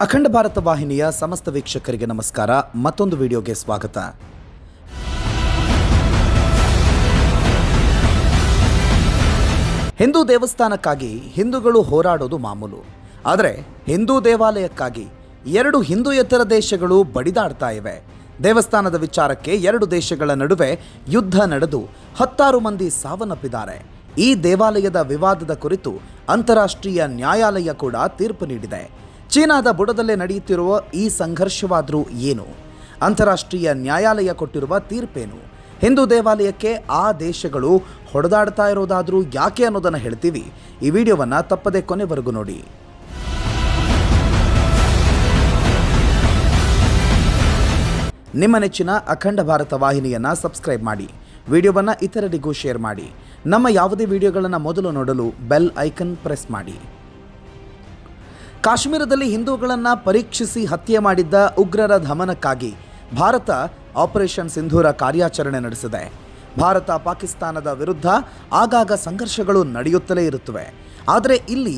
ಅಖಂಡ ಭಾರತ ವಾಹಿನಿಯ ಸಮಸ್ತ ವೀಕ್ಷಕರಿಗೆ ನಮಸ್ಕಾರ. ಮತ್ತೊಂದು ವಿಡಿಯೋಗೆ ಸ್ವಾಗತ. ಹಿಂದೂ ದೇವಸ್ಥಾನಕ್ಕಾಗಿ ಹಿಂದೂಗಳು ಹೋರಾಡೋದು ಮಾಮೂಲು. ಆದರೆ ಹಿಂದೂ ದೇವಾಲಯಕ್ಕಾಗಿ ಎರಡು ಹಿಂದೂಯೇತರ ದೇಶಗಳು ಬಡಿದಾಡ್ತಾ ಇವೆ. ದೇವಸ್ಥಾನದ ವಿಚಾರಕ್ಕೆ ಎರಡು ದೇಶಗಳ ನಡುವೆ ಯುದ್ಧ ನಡೆದು 10 ಮಂದಿ ಸಾವನ್ನಪ್ಪಿದ್ದಾರೆ. ಈ ದೇವಾಲಯದ ವಿವಾದದ ಕುರಿತು ಅಂತಾರಾಷ್ಟ್ರೀಯ ನ್ಯಾಯಾಲಯ ಕೂಡ ತೀರ್ಪು ನೀಡಿದೆ. ಚೀನಾದ ಬುಡದಲ್ಲೇ ನಡೆಯುತ್ತಿರುವ ಈ ಸಂಘರ್ಷವಾದರೂ ಏನು? ಅಂತಾರಾಷ್ಟ್ರೀಯ ನ್ಯಾಯಾಲಯ ಕೊಟ್ಟಿರುವ ತೀರ್ಪೇನು? ಹಿಂದೂ ದೇವಾಲಯಕ್ಕೆ ಆ ದೇಶಗಳು ಹೊಡೆದಾಡ್ತಾ ಇರೋದಾದರೂ ಯಾಕೆ ಅನ್ನೋದನ್ನು ಹೇಳ್ತೀವಿ. ಈ ವಿಡಿಯೋವನ್ನು ತಪ್ಪದೆ ಕೊನೆವರೆಗೂ ನೋಡಿ. ನಿಮ್ಮ ನೆಚ್ಚಿನ ಅಖಂಡ ಭಾರತ ವಾಹಿನಿಯನ್ನು ಸಬ್ಸ್ಕ್ರೈಬ್ ಮಾಡಿ, ವಿಡಿಯೋವನ್ನು ಇತರರಿಗೂ ಶೇರ್ ಮಾಡಿ. ನಮ್ಮ ಯಾವುದೇ ವಿಡಿಯೋಗಳನ್ನು ಮೊದಲು ನೋಡಲು ಬೆಲ್ ಐಕನ್ ಪ್ರೆಸ್ ಮಾಡಿ. ಕಾಶ್ಮೀರದಲ್ಲಿ ಹಿಂದೂಗಳನ್ನು ಪರೀಕ್ಷಿಸಿ ಹತ್ಯೆ ಮಾಡಿದ್ದ ಉಗ್ರರ ದಮನಕ್ಕಾಗಿ ಭಾರತ ಆಪರೇಷನ್ ಸಿಂಧೂರ ಕಾರ್ಯಾಚರಣೆ ನಡೆಸಿದೆ. ಭಾರತ ಪಾಕಿಸ್ತಾನದ ವಿರುದ್ಧ ಆಗಾಗ ಸಂಘರ್ಷಗಳು ನಡೆಯುತ್ತಲೇ ಇರುತ್ತವೆ. ಆದರೆ ಇಲ್ಲಿ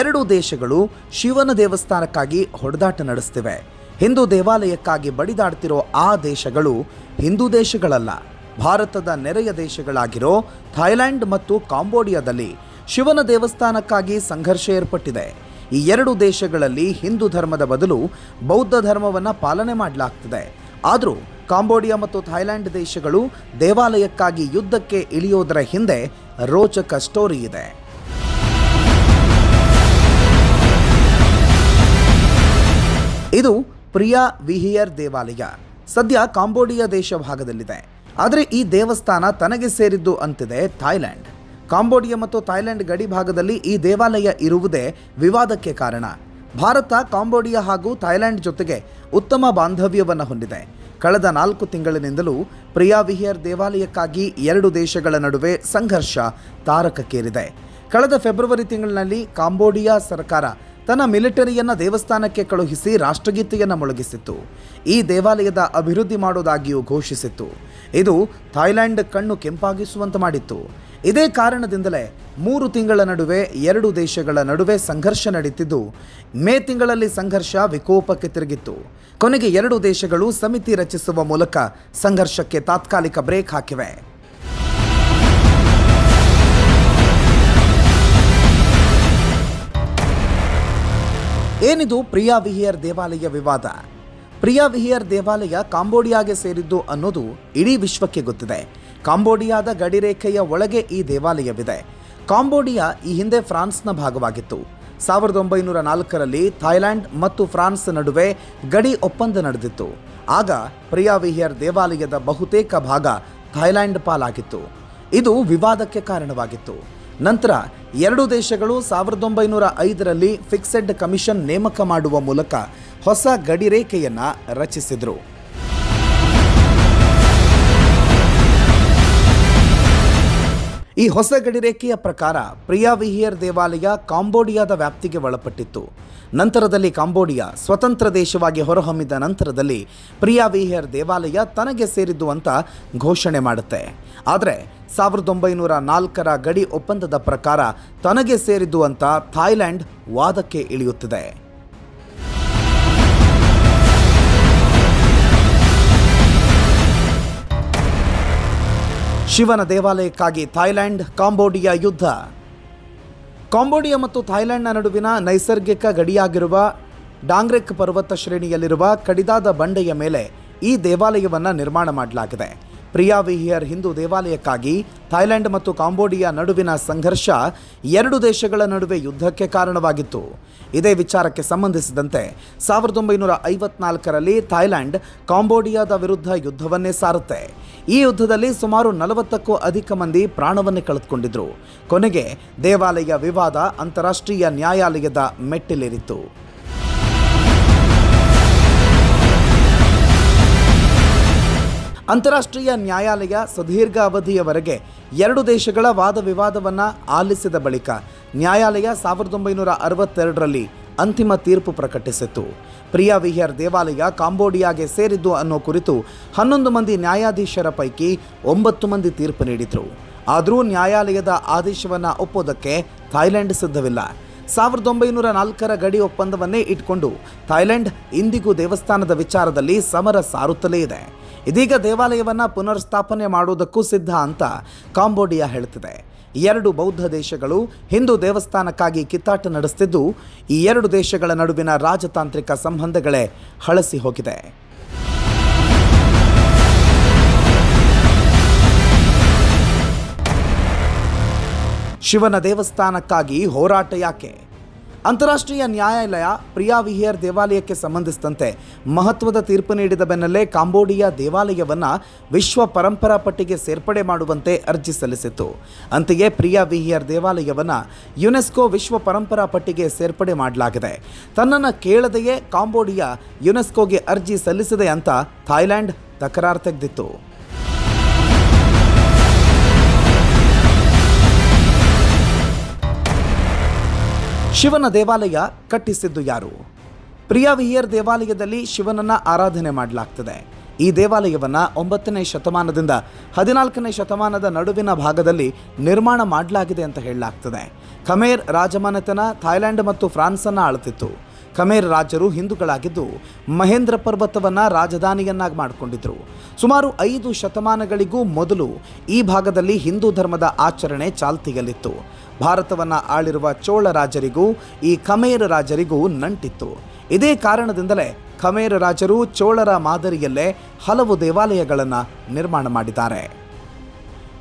ಎರಡು ದೇಶಗಳು ಶಿವನ ದೇವಸ್ಥಾನಕ್ಕಾಗಿ ಹೊಡೆದಾಟ ನಡೆಸ್ತಿವೆ. ಹಿಂದೂ ದೇವಾಲಯಕ್ಕಾಗಿ ಬಡಿದಾಡ್ತಿರೋ ಆ ದೇಶಗಳು ಹಿಂದೂ ದೇಶಗಳಲ್ಲ, ಭಾರತದ ನೆರೆಯ ದೇಶಗಳಾಗಿರೋ ಥೈಲ್ಯಾಂಡ್ ಮತ್ತು ಕಾಂಬೋಡಿಯಾದಲ್ಲಿ ಶಿವನ ದೇವಸ್ಥಾನಕ್ಕಾಗಿ ಸಂಘರ್ಷ ಏರ್ಪಟ್ಟಿದೆ. ಈ ಎರಡು ದೇಶಗಳಲ್ಲಿ ಹಿಂದೂ ಧರ್ಮದ ಬದಲು ಬೌದ್ಧ ಧರ್ಮವನ್ನು ಪಾಲನೆ ಮಾಡಲಾಗ್ತಿದೆ. ಆದರೂ ಕಾಂಬೋಡಿಯಾ ಮತ್ತು ಥೈಲ್ಯಾಂಡ್ ದೇಶಗಳು ದೇವಾಲಯಕ್ಕಾಗಿ ಯುದ್ಧಕ್ಕೆ ಇಳಿಯೋದರ ಹಿಂದೆ ರೋಚಕ ಸ್ಟೋರಿ ಇದೆ. ಇದು ಪ್ರಿಯಾ ವಿಹಿಯರ್ ದೇವಾಲಯ. ಸದ್ಯ ಕಾಂಬೋಡಿಯಾ ದೇಶ ಭಾಗದಲ್ಲಿದೆ. ಆದರೆ ಈ ದೇವಸ್ಥಾನ ತನಗೆ ಸೇರಿದ್ದು ಅಂತಿದೆ ಥೈಲ್ಯಾಂಡ್. ಕಾಂಬೋಡಿಯಾ ಮತ್ತು ಥೈಲ್ಯಾಂಡ್ ಗಡಿ ಭಾಗದಲ್ಲಿ ಈ ದೇವಾಲಯ ಇರುವುದೇ ವಿವಾದಕ್ಕೆ ಕಾರಣ. ಭಾರತ ಕಾಂಬೋಡಿಯಾ ಹಾಗೂ ಥೈಲ್ಯಾಂಡ್ ಜೊತೆಗೆ ಉತ್ತಮ ಬಾಂಧವ್ಯವನ್ನು ಹೊಂದಿದೆ. ಕಳೆದ 4 ತಿಂಗಳಿನಿಂದಲೂ ಪ್ರಿಯಾ ವಿಹಿಯರ್ ದೇವಾಲಯಕ್ಕಾಗಿ ಎರಡು ದೇಶಗಳ ನಡುವೆ ಸಂಘರ್ಷ ತಾರಕಕ್ಕೇರಿದೆ. ಕಳೆದ ಫೆಬ್ರವರಿ ತಿಂಗಳಿನಲ್ಲಿ ಕಾಂಬೋಡಿಯಾ ಸರ್ಕಾರ ತನ್ನ ಮಿಲಿಟರಿಯನ್ನು ದೇವಸ್ಥಾನಕ್ಕೆ ಕಳುಹಿಸಿ ರಾಷ್ಟ್ರಗೀತೆಯನ್ನು ಮೊಳಗಿಸಿತ್ತು. ಈ ದೇವಾಲಯದ ಅಭಿವೃದ್ಧಿ ಮಾಡೋದಾಗಿಯೂ ಘೋಷಿಸಿತ್ತು. ಇದು ಥೈಲ್ಯಾಂಡ್ ಕಣ್ಣು ಕೆಂಪಾಗಿಸುವಂತೆ ಮಾಡಿತ್ತು. ಇದೇ ಕಾರಣದಿಂದಲೇ 3 ತಿಂಗಳ ನಡುವೆ ಎರಡು ದೇಶಗಳ ನಡುವೆ ಸಂಘರ್ಷ ನಡೀತಿದ್ದು, ಮೇ ತಿಂಗಳಲ್ಲಿ ಸಂಘರ್ಷ ವಿಕೋಪಕ್ಕೆ ತಿರುಗಿತ್ತು. ಕೊನೆಗೆ ಎರಡು ದೇಶಗಳು ಸಮಿತಿ ರಚಿಸುವ ಮೂಲಕ ಸಂಘರ್ಷಕ್ಕೆ ತಾತ್ಕಾಲಿಕ ಬ್ರೇಕ್ ಹಾಕಿವೆ. ಏನಿದು ಪ್ರಿಯಾ ವಿಹಿಯರ್ ದೇವಾಲಯ ವಿವಾದ? ಪ್ರಿಯಾ ವಿಹಿಯರ್ ದೇವಾಲಯ ಕಾಂಬೋಡಿಯಾಗೆ ಸೇರಿದ್ದು ಅನ್ನೋದು ಇಡೀ ವಿಶ್ವಕ್ಕೆ ಗೊತ್ತಿದೆ. ಕಾಂಬೋಡಿಯಾದ ಗಡಿರೇಖೆಯ ಒಳಗೆ ಈ ದೇವಾಲಯವಿದೆ. ಕಾಂಬೋಡಿಯಾ ಈ ಹಿಂದೆ ಫ್ರಾನ್ಸ್ನ ಭಾಗವಾಗಿತ್ತು. 1904ರಲ್ಲಿ ಥೈಲ್ಯಾಂಡ್ ಮತ್ತು ಫ್ರಾನ್ಸ್ ನಡುವೆ ಗಡಿ ಒಪ್ಪಂದ ನಡೆದಿತ್ತು. ಆಗ ಪ್ರಿಯಾ ವಿಹಿಯರ್ ದೇವಾಲಯದ ಬಹುತೇಕ ಭಾಗ ಥೈಲ್ಯಾಂಡ್ ಪಾಲಾಗಿತ್ತು. ಇದು ವಿವಾದಕ್ಕೆ ಕಾರಣವಾಗಿತ್ತು. ನಂತರ ಎರಡು ದೇಶಗಳು 1905ರಲ್ಲಿ ಫಿಕ್ಸೆಡ್ ಕಮಿಷನ್ ನೇಮಕ ಮಾಡುವ ಮೂಲಕ ಹೊಸ ಗಡಿರೇಖೆಯನ್ನು ರಚಿಸಿದರು. ಈ ಹೊಸ ಗಡಿರೇಖೆಯ ಪ್ರಕಾರ ಪ್ರಿಯಾ ವಿಹಿಯರ್ ದೇವಾಲಯ ಕಾಂಬೋಡಿಯಾದ ವ್ಯಾಪ್ತಿಗೆ ಒಳಪಟ್ಟಿತ್ತು. ನಂತರದಲ್ಲಿ ಕಾಂಬೋಡಿಯಾ ಸ್ವತಂತ್ರ ದೇಶವಾಗಿ ಹೊರಹೊಮ್ಮಿದ ನಂತರದಲ್ಲಿ ಪ್ರಿಯಾ ವಿಹಿಯರ್ ದೇವಾಲಯ ತನಗೆ ಸೇರಿದ್ದು ಅಂತ ಘೋಷಣೆ ಮಾಡುತ್ತೆ. ಆದರೆ 1904ರ ಗಡಿ ಒಪ್ಪಂದದ ಪ್ರಕಾರ ತನಗೆ ಸೇರಿದ್ದು ಅಂತ ಥೈಲ್ಯಾಂಡ್ ವಾದಕ್ಕೆ ಇಳಿಯುತ್ತಿದೆ. ಶಿವನ ದೇವಾಲಯಕ್ಕಾಗಿ ಥೈಲ್ಯಾಂಡ್ ಕಾಂಬೋಡಿಯಾ ಯುದ್ಧ. ಕಾಂಬೋಡಿಯಾ ಮತ್ತು ಥೈಲ್ಯಾಂಡ್ನ ನಡುವಿನ ನೈಸರ್ಗಿಕ ಗಡಿಯಾಗಿರುವ ಡಾಂಗ್ರೆಕ್ ಪರ್ವತ ಶ್ರೇಣಿಯಲ್ಲಿರುವ ಕಡಿದಾದ ಬಂಡೆಯ ಮೇಲೆ ಈ ದೇವಾಲಯವನ್ನು ನಿರ್ಮಾಣ ಮಾಡಲಾಗಿದೆ. ಪ್ರಿಯಾ ವಿಹಿಯರ್ ಹಿಂದೂ ದೇವಾಲಯಕ್ಕಾಗಿ ಥೈಲ್ಯಾಂಡ್ ಮತ್ತು ಕಾಂಬೋಡಿಯಾ ನಡುವಿನ ಸಂಘರ್ಷ ಎರಡು ದೇಶಗಳ ನಡುವೆ ಯುದ್ಧಕ್ಕೆ ಕಾರಣವಾಗಿತ್ತು. ಇದೇ ವಿಚಾರಕ್ಕೆ ಸಂಬಂಧಿಸಿದಂತೆ 1954ರಲ್ಲಿ ಥೈಲ್ಯಾಂಡ್ ಕಾಂಬೋಡಿಯಾದ ವಿರುದ್ಧ ಯುದ್ಧವನ್ನೇ ಸಾರುತ್ತೆ. ಈ ಯುದ್ಧದಲ್ಲಿ ಸುಮಾರು 40ಕ್ಕೂ ಅಧಿಕ ಮಂದಿ ಪ್ರಾಣವನ್ನೇ ಕಳೆದುಕೊಂಡಿದ್ರು. ಕೊನೆಗೆ ದೇವಾಲಯ ವಿವಾದ ಅಂತಾರಾಷ್ಟ್ರೀಯ ನ್ಯಾಯಾಲಯದ ಮೆಟ್ಟಿಲೇರಿತ್ತು. ಅಂತಾರಾಷ್ಟ್ರೀಯ ನ್ಯಾಯಾಲಯ ಸುದೀರ್ಘ ಅವಧಿಯವರೆಗೆ ಎರಡು ದೇಶಗಳ ವಾದ ವಿವಾದವನ್ನು ಆಲಿಸಿದ ಬಳಿಕ ನ್ಯಾಯಾಲಯ 1962ರಲ್ಲಿ ಅಂತಿಮ ತೀರ್ಪು ಪ್ರಕಟಿಸಿತ್ತು. ಪ್ರಿಯಾ ವಿಹಿಯರ್ ದೇವಾಲಯ ಕಾಂಬೋಡಿಯಾಗೆ ಸೇರಿದ್ದು ಅನ್ನೋ ಕುರಿತು 11 ಮಂದಿ ನ್ಯಾಯಾಧೀಶರ ಪೈಕಿ 9 ಮಂದಿ ತೀರ್ಪು ನೀಡಿದರು. ಆದರೂ ನ್ಯಾಯಾಲಯದ ಆದೇಶವನ್ನು ಒಪ್ಪೋದಕ್ಕೆ ಥೈಲ್ಯಾಂಡ್ ಸಿದ್ಧವಿಲ್ಲ. 1904ರ ಗಡಿ ಒಪ್ಪಂದವನ್ನೇ ಇಟ್ಕೊಂಡು ಥಾಯ್ಲೆಂಡ್ ಇಂದಿಗೂ ದೇವಸ್ಥಾನದ ವಿಚಾರದಲ್ಲಿ ಸಮರ ಸಾರುತ್ತಲೇ ಇದೆ. ಇದೀಗ ದೇವಾಲಯವನ್ನು ಪುನರ್ಸ್ಥಾಪನೆ ಮಾಡುವುದಕ್ಕೂ ಸಿದ್ಧ ಅಂತ ಕಾಂಬೋಡಿಯಾ ಹೇಳ್ತಿದೆ. ಎರಡು ಬೌದ್ಧ ದೇಶಗಳು ಹಿಂದೂ ದೇವಸ್ಥಾನಕ್ಕಾಗಿ ಕಿತ್ತಾಟ ನಡೆಸುತ್ತಿದ್ದು, ಈ ಎರಡು ದೇಶಗಳ ನಡುವಿನ ರಾಜತಾಂತ್ರಿಕ ಸಂಬಂಧಗಳೇ ಹಳಸಿ ಹೋಗಿದೆ. ಶಿವನ ದೇವಸ್ಥಾನಕ್ಕಾಗಿ ಹೋರಾಟ ಯಾಕೆ? ಅಂತಾರಾಷ್ಟ್ರೀಯ ನ್ಯಾಯಾಲಯ ಪ್ರಿಯಾ ವಿಹಿಯರ್ ದೇವಾಲಯಕ್ಕೆ ಸಂಬಂಧಿಸಿದಂತೆ ಮಹತ್ವದ ತೀರ್ಪು ನೀಡಿದ ಬೆನ್ನಲ್ಲೇ ಕಾಂಬೋಡಿಯಾ ದೇವಾಲಯವನ್ನು ವಿಶ್ವ ಪರಂಪರಾ ಪಟ್ಟಿಗೆ ಸೇರ್ಪಡೆ ಮಾಡುವಂತೆ ಅರ್ಜಿ ಸಲ್ಲಿಸಿತ್ತು. ಅಂತೆಯೇ ಪ್ರಿಯಾ ವಿಹಿಯರ್ ದೇವಾಲಯವನ್ನು ಯುನೆಸ್ಕೋ ವಿಶ್ವ ಪರಂಪರಾ ಪಟ್ಟಿಗೆ ಸೇರ್ಪಡೆ ಮಾಡಲಾಗಿದೆ. ತನ್ನನ್ನು ಕೇಳದೆಯೇ ಕಾಂಬೋಡಿಯಾ ಯುನೆಸ್ಕೋಗೆ ಅರ್ಜಿ ಸಲ್ಲಿಸಿದೆ ಅಂತ ಥಾಯ್ಲೆಂಡ್ ತಕರಾರು ತೆಗೆದಿತ್ತು. ಶಿವನ ದೇವಾಲಯ ಕಟ್ಟಿಸಿದ್ದು ಯಾರು? ಪ್ರಿಯಾ ವಿಹಿಯರ್ ದೇವಾಲಯದಲ್ಲಿ ಶಿವನನ್ನು ಆರಾಧನೆ ಮಾಡಲಾಗ್ತದೆ. ಈ ದೇವಾಲಯವನ್ನು 9ನೇ ಶತಮಾನದಿಂದ 14ನೇ ಶತಮಾನದ ನಡುವಿನ ಭಾಗದಲ್ಲಿ ನಿರ್ಮಾಣ ಮಾಡಲಾಗಿದೆ ಅಂತ ಹೇಳಲಾಗ್ತದೆ. ಖಮೇರ್ ರಾಜಮನೆತನ ಥಾಯ್ಲೆಂಡ್ ಮತ್ತು ಫ್ರಾನ್ಸನ್ನು ಆಳುತ್ತಿತ್ತು. ಖಮೇರ್ ರಾಜರು ಹಿಂದೂಗಳಾಗಿದ್ದು ಮಹೇಂದ್ರ ಪರ್ವತವನ್ನು ರಾಜಧಾನಿಯನ್ನಾಗಿ ಮಾಡಿಕೊಂಡಿದ್ರು. ಸುಮಾರು 5 ಶತಮಾನಗಳಿಗೂ ಮೊದಲು ಈ ಭಾಗದಲ್ಲಿ ಹಿಂದೂ ಧರ್ಮದ ಆಚರಣೆ ಚಾಲ್ತಿಯಲ್ಲಿತ್ತು. ಭಾರತವನ್ನು ಆಳಿರುವ ಚೋಳ ರಾಜರಿಗೂ ಈ ಖಮೇರ್ ರಾಜರಿಗೂ ನಂಟಿತ್ತು. ಇದೇ ಕಾರಣದಿಂದಲೇ ಖಮೇರ್ ರಾಜರು ಚೋಳರ ಮಾದರಿಯಲ್ಲೇ ಹಲವು ದೇವಾಲಯಗಳನ್ನು ನಿರ್ಮಾಣ ಮಾಡಿದ್ದಾರೆ.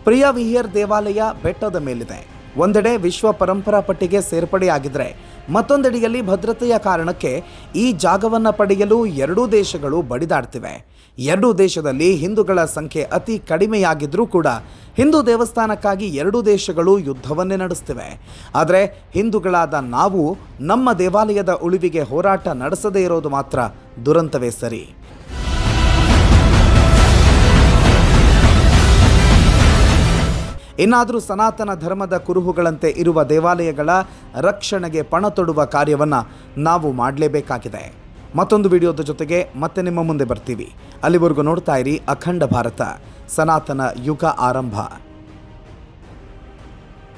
ಪ್ರಿಯಾ ವಿಹಿಯರ್ ದೇವಾಲಯ ಬೆಟ್ಟದ ಮೇಲಿದೆ. ಒಂದೆಡೆ ವಿಶ್ವ ಪರಂಪರಾ ಪಟ್ಟಿಗೆ ಸೇರ್ಪಡೆಯಾಗಿದ್ದರೆ ಮತ್ತೊಂದೆಡೆಯಲ್ಲಿ ಭದ್ರತೆಯ ಕಾರಣಕ್ಕೆ ಈ ಜಾಗವನ್ನು ಪಡೆಯಲು ಎರಡೂ ದೇಶಗಳು ಬಡಿದಾಡ್ತಿವೆ. ಎರಡೂ ದೇಶದಲ್ಲಿ ಹಿಂದೂಗಳ ಸಂಖ್ಯೆ ಅತಿ ಕಡಿಮೆಯಾಗಿದ್ರೂ ಕೂಡ ಹಿಂದೂ ದೇವಸ್ಥಾನಕ್ಕಾಗಿ ಎರಡೂ ದೇಶಗಳು ಯುದ್ಧವನ್ನೇ ನಡೆಸ್ತಿವೆ. ಆದರೆ ಹಿಂದೂಗಳಾದ ನಾವು ನಮ್ಮ ದೇವಾಲಯದ ಉಳಿವಿಗೆ ಹೋರಾಟ ನಡೆಸದೇ ಇರೋದು ಮಾತ್ರ ದುರಂತವೇ ಸರಿ. ಇನ್ನಾದರೂ ಸನಾತನ ಧರ್ಮದ ಕುರುಹುಗಳಂತೆ ಇರುವ ದೇವಾಲಯಗಳ ರಕ್ಷಣೆಗೆ ಪಣ ತೊಡುವ ಕಾರ್ಯವನ್ನು ನಾವು ಮಾಡಲೇಬೇಕಾಗಿದೆ. ಮತ್ತೊಂದು ವಿಡಿಯೋದ ಜೊತೆಗೆ ಮತ್ತೆ ನಿಮ್ಮ ಮುಂದೆ ಬರ್ತೀವಿ. ಅಲ್ಲಿವರೆಗೂ ನೋಡ್ತಾ ಇರಿ ಅಖಂಡ ಭಾರತ, ಸನಾತನ ಯುಗ ಆರಂಭ.